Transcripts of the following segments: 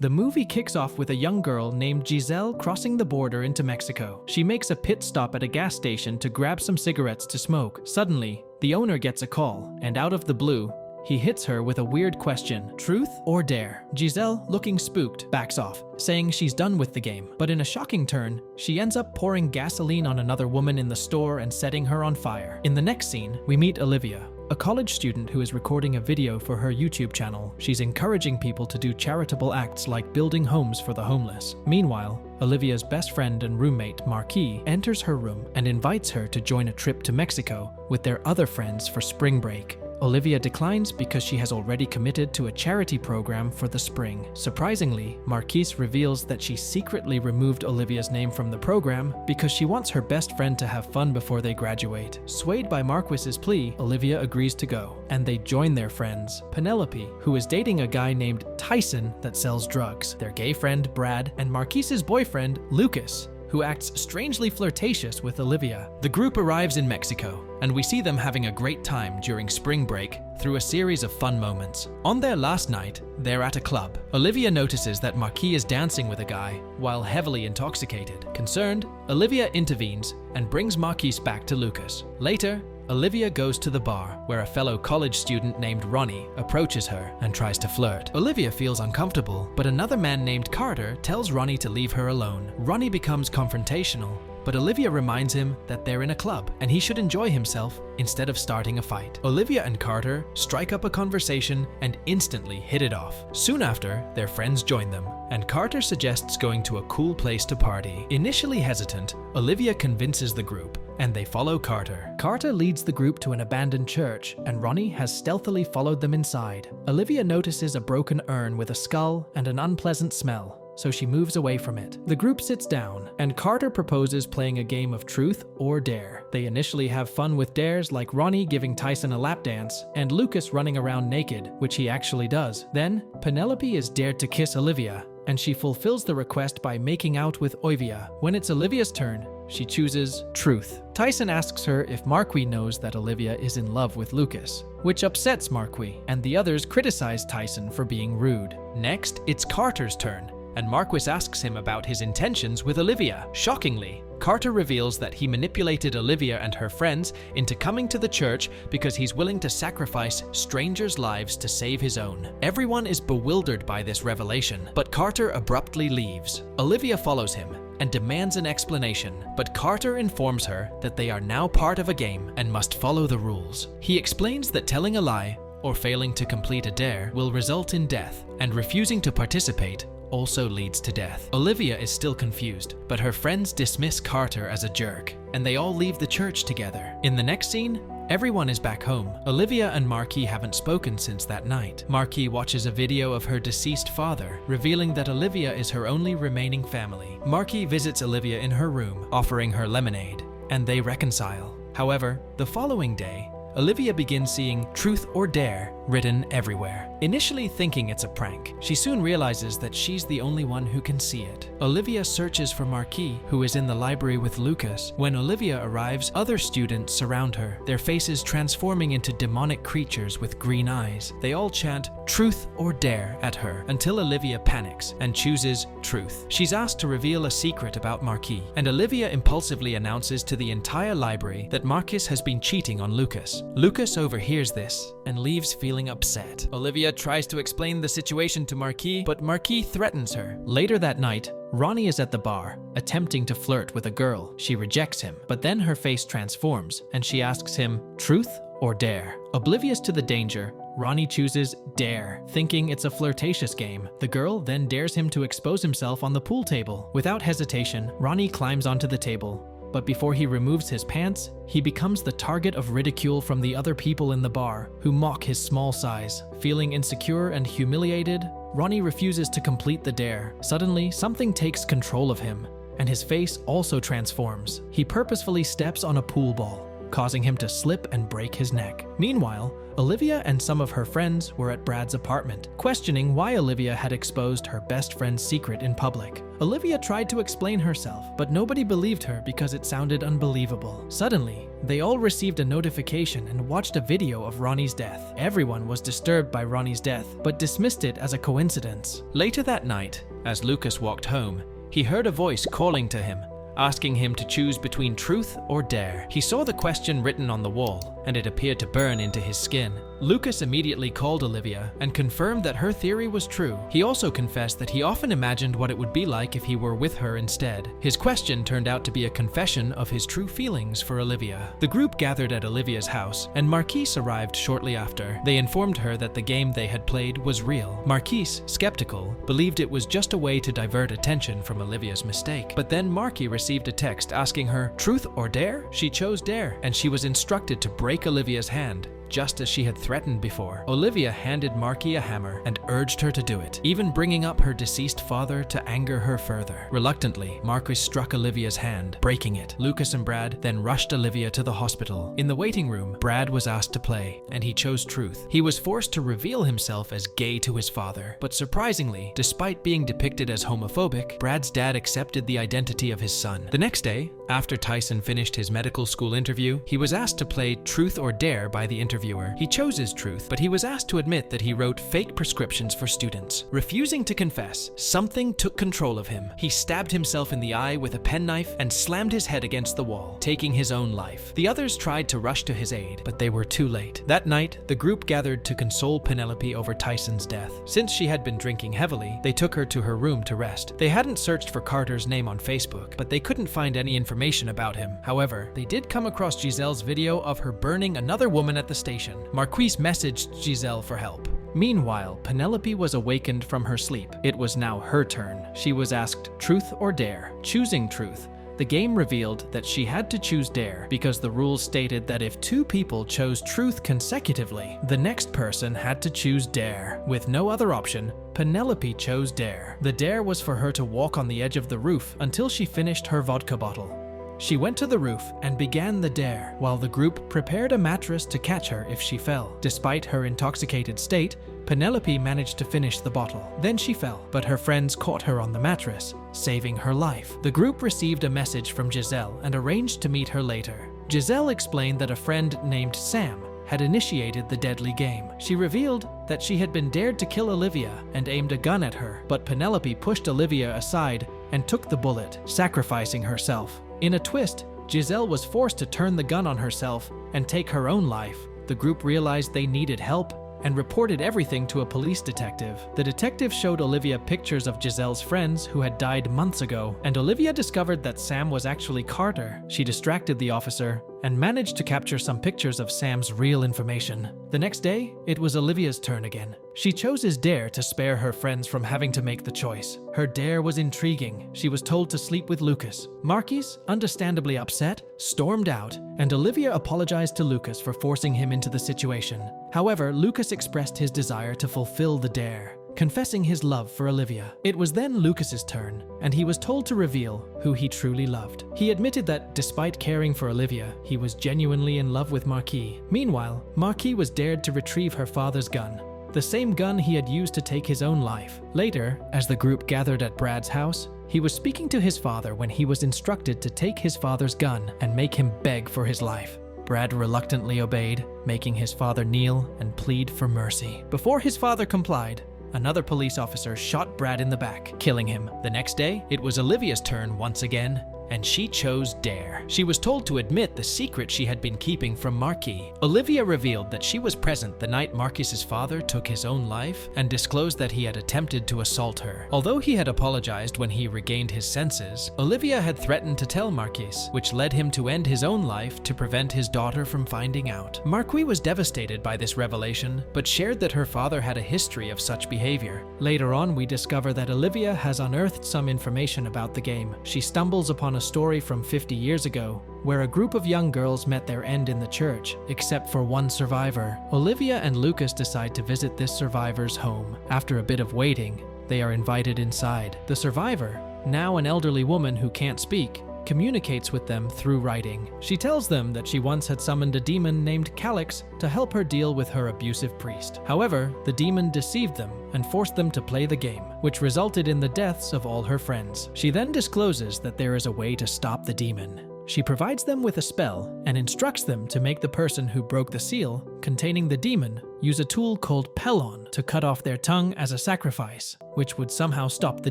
The movie kicks off with a young girl named Giselle crossing the border into Mexico. She makes a pit stop at a gas station to grab some cigarettes to smoke. Suddenly, the owner gets a call, and out of the blue, he hits her with a weird question: truth or dare? Giselle, looking spooked, backs off, saying she's done with the game. But in a shocking turn, she ends up pouring gasoline on another woman in the store and setting her on fire. In the next scene, we meet Olivia, a college student who is recording a video for her YouTube channel. She's encouraging people to do charitable acts like building homes for the homeless. Meanwhile, Olivia's best friend and roommate, Marquis, enters her room and invites her to join a trip to Mexico with their other friends for spring break. Olivia declines because she has already committed to a charity program for the spring. Surprisingly, Marquise reveals that she secretly removed Olivia's name from the program because she wants her best friend to have fun before they graduate. Swayed by Marquise's plea, Olivia agrees to go, and they join their friends, Penelope, who is dating a guy named Tyson that sells drugs, their gay friend Brad, and Marquise's boyfriend Lucas, who acts strangely flirtatious with Olivia. The group arrives in Mexico, and we see them having a great time during spring break through a series of fun moments. On their last night, they're at a club. Olivia notices that Marquis is dancing with a guy while heavily intoxicated. Concerned, Olivia intervenes and brings Marquis back to Lucas. Later, Olivia goes to the bar, where a fellow college student named Ronnie approaches her and tries to flirt. Olivia feels uncomfortable, but another man named Carter tells Ronnie to leave her alone. Ronnie becomes confrontational, but Olivia reminds him that they're in a club and he should enjoy himself instead of starting a fight. Olivia and Carter strike up a conversation and instantly hit it off. Soon after, their friends join them, and Carter suggests going to a cool place to party. Initially hesitant, Olivia convinces the group, and they follow Carter. Carter leads the group to an abandoned church, and Ronnie has stealthily followed them inside. Olivia notices a broken urn with a skull and an unpleasant smell, so she moves away from it. The group sits down, and Carter proposes playing a game of truth or dare. They initially have fun with dares like Ronnie giving Tyson a lap dance, and Lucas running around naked, which he actually does. Then, Penelope is dared to kiss Olivia, and she fulfills the request by making out with Oivia. When it's Olivia's turn, she chooses truth. Tyson asks her if Marquis knows that Olivia is in love with Lucas, which upsets Marquis, and the others criticize Tyson for being rude. Next, it's Carter's turn, and Marquis asks him about his intentions with Olivia. Shockingly, Carter reveals that he manipulated Olivia and her friends into coming to the church because he's willing to sacrifice strangers' lives to save his own. Everyone is bewildered by this revelation, but Carter abruptly leaves. Olivia follows him and demands an explanation, but Carter informs her that they are now part of a game and must follow the rules. He explains that telling a lie or failing to complete a dare will result in death, and refusing to participate also leads to death. Olivia is still confused, but her friends dismiss Carter as a jerk, and they all leave the church together. In the next scene, everyone is back home. Olivia and Marquis haven't spoken since that night. Marquis watches a video of her deceased father, revealing that Olivia is her only remaining family. Marquis visits Olivia in her room, offering her lemonade, and they reconcile. However, the following day, Olivia begins seeing truth or dare written everywhere. Initially thinking it's a prank, she soon realizes that she's the only one who can see it. Olivia searches for Marquis, who is in the library with Lucas. When Olivia arrives, other students surround her, their faces transforming into demonic creatures with green eyes. They all chant truth or dare at her until Olivia panics and chooses truth. She's asked to reveal a secret about Marquis, and Olivia impulsively announces to the entire library that Marquis has been cheating on Lucas. Lucas overhears this and leaves feeling upset. Olivia tries to explain the situation to Marquis, but Marquis threatens her. Later that night, Ronnie is at the bar, attempting to flirt with a girl. She rejects him, but then her face transforms, and she asks him, truth or dare? Oblivious to the danger, Ronnie chooses dare, thinking it's a flirtatious game. The girl then dares him to expose himself on the pool table. Without hesitation, Ronnie climbs onto the table, but before he removes his pants, he becomes the target of ridicule from the other people in the bar, who mock his small size. Feeling insecure and humiliated, Ronnie refuses to complete the dare. Suddenly, something takes control of him, and his face also transforms. He purposefully steps on a pool ball, causing him to slip and break his neck. Meanwhile, Olivia and some of her friends were at Brad's apartment, questioning why Olivia had exposed her best friend's secret in public. Olivia tried to explain herself, but nobody believed her because it sounded unbelievable. Suddenly, they all received a notification and watched a video of Ronnie's death. Everyone was disturbed by Ronnie's death, but dismissed it as a coincidence. Later that night, as Lucas walked home, he heard a voice calling to him, asking him to choose between truth or dare. He saw the question written on the wall, and it appeared to burn into his skin. Lucas immediately called Olivia and confirmed that her theory was true. He also confessed that he often imagined what it would be like if he were with her instead. His question turned out to be a confession of his true feelings for Olivia. The group gathered at Olivia's house, and Marquise arrived shortly after. They informed her that the game they had played was real. Marquise, skeptical, believed it was just a way to divert attention from Olivia's mistake. But then Marquis received a text asking her, truth or dare? She chose dare, and she was instructed to break Olivia's hand, just as she had threatened before. Olivia handed Marquis a hammer and urged her to do it, even bringing up her deceased father to anger her further. Reluctantly, Marquis struck Olivia's hand, breaking it. Lucas and Brad then rushed Olivia to the hospital. In the waiting room, Brad was asked to play, and he chose truth. He was forced to reveal himself as gay to his father, but surprisingly, despite being depicted as homophobic, Brad's dad accepted the identity of his son. The next day, after Tyson finished his medical school interview, he was asked to play truth or dare by the interviewer. He chose his truth, but he was asked to admit that he wrote fake prescriptions for students. Refusing to confess, something took control of him. He stabbed himself in the eye with a penknife and slammed his head against the wall, taking his own life. The others tried to rush to his aid, but they were too late. That night, the group gathered to console Penelope over Tyson's death. Since she had been drinking heavily, they took her to her room to rest. They hadn't searched for Carter's name on Facebook, but they couldn't find any information about him. However, they did come across Giselle's video of her burning another woman at the station. Marquise messaged Giselle for help. Meanwhile, Penelope was awakened from her sleep. It was now her turn. She was asked truth or dare. Choosing truth, the game revealed that she had to choose dare because the rules stated that if two people chose truth consecutively, the next person had to choose dare. With no other option, Penelope chose dare. The dare was for her to walk on the edge of the roof until she finished her vodka bottle. She went to the roof and began the dare, while the group prepared a mattress to catch her if she fell. Despite her intoxicated state, Penelope managed to finish the bottle. Then she fell, but her friends caught her on the mattress, saving her life. The group received a message from Giselle and arranged to meet her later. Giselle explained that a friend named Sam had initiated the deadly game. She revealed that she had been dared to kill Olivia and aimed a gun at her, but Penelope pushed Olivia aside and took the bullet, sacrificing herself. In a twist, Giselle was forced to turn the gun on herself and take her own life. The group realized they needed help and reported everything to a police detective. The detective showed Olivia pictures of Giselle's friends who had died months ago, and Olivia discovered that Sam was actually Carter. She distracted the officer and managed to capture some pictures of Sam's real information. The next day, it was Olivia's turn again. She chose his dare to spare her friends from having to make the choice. Her dare was intriguing. She was told to sleep with Lucas. Marquis, understandably upset, stormed out, and Olivia apologized to Lucas for forcing him into the situation. However, Lucas expressed his desire to fulfill the dare, confessing his love for Olivia. It was then Lucas's turn, and he was told to reveal who he truly loved. He admitted that, despite caring for Olivia, he was genuinely in love with Marquis. Meanwhile, Marquis was dared to retrieve her father's gun, the same gun he had used to take his own life. Later, as the group gathered at Brad's house, he was speaking to his father when he was instructed to take his father's gun and make him beg for his life. Brad reluctantly obeyed, making his father kneel and plead for mercy. Before his father complied, another police officer shot Brad in the back, killing him. The next day, it was Olivia's turn once again, and she chose dare. She was told to admit the secret she had been keeping from Marquis. Olivia revealed that she was present the night Marquis's father took his own life and disclosed that he had attempted to assault her. Although he had apologized when he regained his senses, Olivia had threatened to tell Marquis, which led him to end his own life to prevent his daughter from finding out. Marquis was devastated by this revelation, but shared that her father had a history of such behavior. Later on, we discover that Olivia has unearthed some information about the game. She stumbles upon a story from 50 years ago, where a group of young girls met their end in the church, except for one survivor. Olivia and Lucas decide to visit this survivor's home. After a bit of waiting, they are invited inside. The survivor, now an elderly woman who can't speak, communicates with them through writing. She tells them that she once had summoned a demon named Calyx to help her deal with her abusive priest. However, the demon deceived them and forced them to play the game, which resulted in the deaths of all her friends. She then discloses that there is a way to stop the demon. She provides them with a spell and instructs them to make the person who broke the seal containing the demon use a tool called Pelon to cut off their tongue as a sacrifice, which would somehow stop the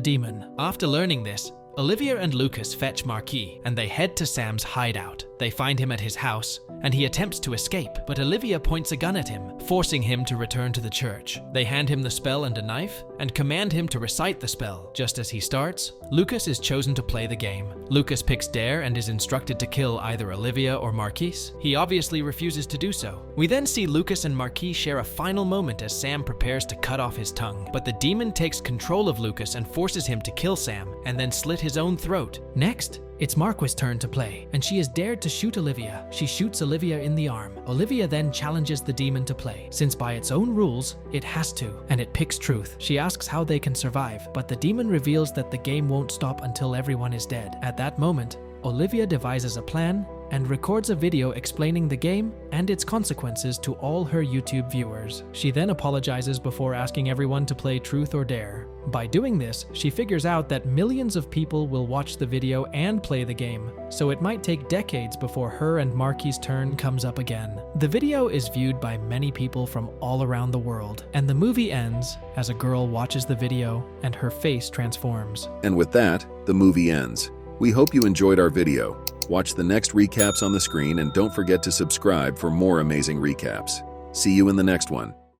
demon. After learning this, Olivia and Lucas fetch Marquis, and they head to Sam's hideout. They find him at his house, and he attempts to escape, but Olivia points a gun at him, forcing him to return to the church. They hand him the spell and a knife, and command him to recite the spell. Just as he starts, Lucas is chosen to play the game. Lucas picks Dare and is instructed to kill either Olivia or Marquis. He obviously refuses to do so. We then see Lucas and Marquis share a final moment as Sam prepares to cut off his tongue, but the demon takes control of Lucas and forces him to kill Sam, and then slit his own throat. Next, it's Marquis' turn to play, and she is dared to shoot Olivia. She shoots Olivia in the arm. Olivia then challenges the demon to play, since by its own rules, it has to, and it picks Truth. She asks how they can survive, but the demon reveals that the game won't stop until everyone is dead. At that moment, Olivia devises a plan and records a video explaining the game and its consequences to all her YouTube viewers. She then apologizes before asking everyone to play Truth or Dare. By doing this, she figures out that millions of people will watch the video and play the game, so it might take decades before her and Marquis' turn comes up again. The video is viewed by many people from all around the world, and the movie ends as a girl watches the video and her face transforms. And with that, the movie ends. We hope you enjoyed our video. Watch the next recaps on the screen and don't forget to subscribe for more amazing recaps. See you in the next one.